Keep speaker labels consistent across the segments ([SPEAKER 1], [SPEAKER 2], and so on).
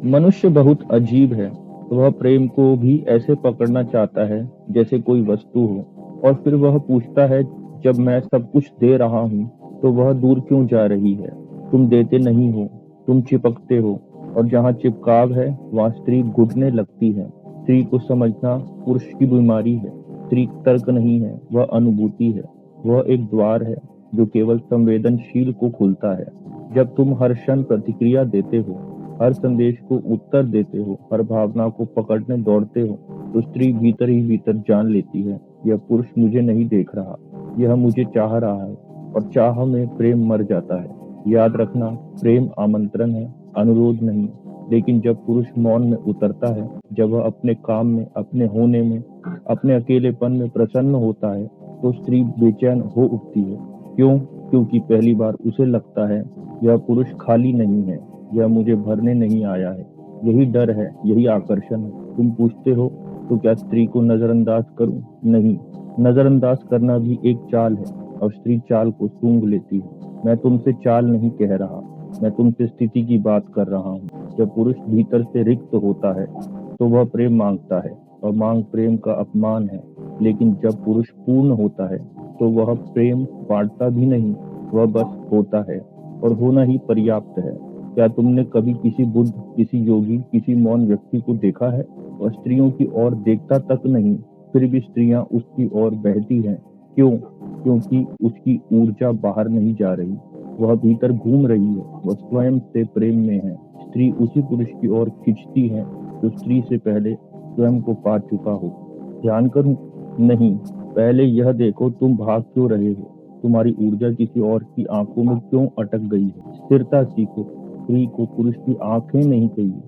[SPEAKER 1] मनुष्य बहुत अजीब है। वह प्रेम को भी ऐसे पकड़ना चाहता है जैसे कोई वस्तु हो, और फिर वह पूछता है, जब मैं सब कुछ दे रहा हूँ तो वह दूर क्यों जा रही है? तुम देते नहीं हो, तुम चिपकते हो, और जहाँ चिपकाव है वहाँ स्त्री घुटने लगती है। स्त्री को समझना पुरुष की बीमारी है। स्त्री तर्क नहीं है, वह अनुभूति है। वह एक द्वार है जो केवल संवेदनशील को खुलता है। जब तुम हर क्षण प्रतिक्रिया देते हो, हर संदेश को उत्तर देते हो, हर भावना को पकड़ने दौड़ते हो, तो स्त्री भीतर ही भीतर जान लेती है, यह पुरुष मुझे नहीं देख रहा, यह मुझे चाह रहा है। और चाह में प्रेम मर जाता है। याद रखना, प्रेम आमंत्रण है, अनुरोध नहीं। लेकिन जब पुरुष मौन में उतरता है, जब वह अपने काम में, अपने होने में, अपने अकेलेपन में प्रसन्न होता है, तो स्त्री बेचैन हो उठती है। क्यों? क्योंकि पहली बार उसे लगता है, यह पुरुष खाली नहीं है, यह मुझे भरने नहीं आया है। यही डर है, यही आकर्षण है। तुम पूछते हो, तो क्या स्त्री को नजरअंदाज करूं? नहीं, नजरअंदाज करना भी एक चाल है, और स्त्री चाल को सूंघ लेती है। मैं तुमसे चाल नहीं कह रहा, मैं तुमसे स्थिति की बात कर रहा हूँ। जब पुरुष भीतर से रिक्त होता है तो वह प्रेम मांगता है, और मांग प्रेम का अपमान है। लेकिन जब पुरुष पूर्ण होता है तो वह प्रेम बांटता भी नहीं, वह बस होता है, और होना ही पर्याप्त है। क्या तुमने कभी किसी बुद्ध, किसी योगी, किसी मौन व्यक्ति को देखा है? वह स्त्रियों की ओर देखता तक नहीं, फिर भी स्त्रियां उसकी ओर बहती हैं। क्यों? क्योंकि उसकी ऊर्जा बाहर नहीं जा रही, वह भीतर घूम रही है, वह स्वयं से प्रेम में है। स्त्री उसी पुरुष की ओर खिंचती है जो स्त्री से पहले स्वयं को पा चुका हो। ध्यान करूं? नहीं, पहले यह देखो, तुम भाग क्यों रहे हो? तुम्हारी ऊर्जा किसी और की आंखों में क्यों अटक गई है? स्थिरता सीखो। स्त्री को पुरुष की आंखें नहीं चाहिए,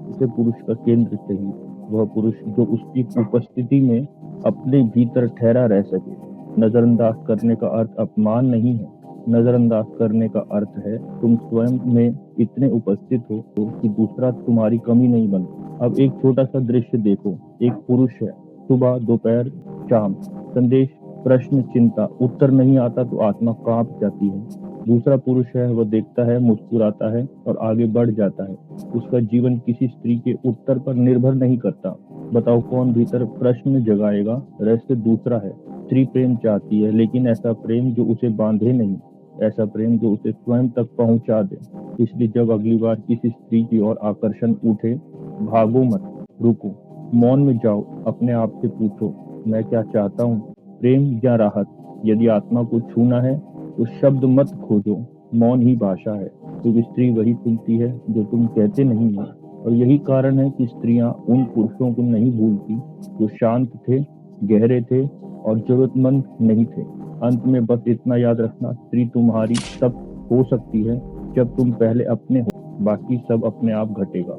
[SPEAKER 1] उसे पुरुष का केंद्र चाहिए। वह पुरुष जो उसकी उपस्थिति में अपने भीतर ठहरा रह सके। नजरअंदाज करने का अर्थ अपमान नहीं है। नजरअंदाज करने का अर्थ है तुम स्वयं में इतने उपस्थित हो कि दूसरा तुम्हारी कमी नहीं बनता। अब एक छोटा सा दृश्य देखो। एक पुरुष है, सुबह, दोपहर, शाम, संदेश, प्रश्न, चिंता, उत्तर नहीं आता तो आत्मा कांप जाती है। दूसरा पुरुष है, वह देखता है, मुस्कुराता है और आगे बढ़ जाता है। उसका जीवन किसी स्त्री के उत्तर पर निर्भर नहीं करता। बताओ, कौन भीतर प्रश्न जगाएगा? रहस्य दूसरा है। स्त्री प्रेम चाहती है, लेकिन ऐसा प्रेम जो उसे बांधे नहीं, ऐसा प्रेम जो उसे स्वयं तक पहुंचा दे। इसलिए जब अगली बार किसी स्त्री की ओर आकर्षण उठे, भागो मत, रुको, मौन में जाओ, अपने आप से पूछो, मैं क्या चाहता हूँ, प्रेम या राहत? यदि आत्मा को छूना है तो शब्द मत खोजो, मौन ही भाषा है। क्योंकि स्त्री वही सुनती है जो तुम कहते नहीं हो। और यही कारण है कि स्त्रियां उन पुरुषों को नहीं भूलती जो शांत थे, गहरे थे और जरूरतमंद नहीं थे। अंत में बस इतना याद रखना, स्त्री तुम्हारी तब हो सकती है जब तुम पहले अपने हो, बाकी सब अपने आप घटेगा।